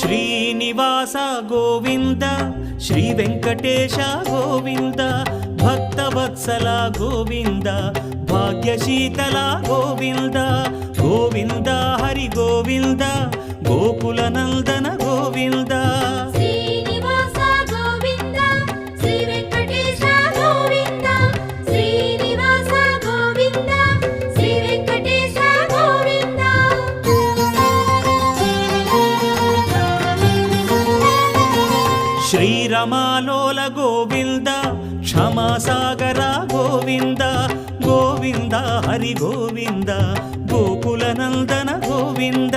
Srinivasa Govinda Shri Venkatesha Govinda Bhaktavatsala Govinda భాగ్యశీతల Govinda Govinda Hari Govinda Gokula Nandana Govinda Srinivasa Govinda Shri Venkatesha Govinda Srinivasa Govinda Shri Venkatesha Govinda శ్రీరమాలోల Govinda క్షమాసాగర Govinda Govinda Hari Govinda Gokula Nandana Govinda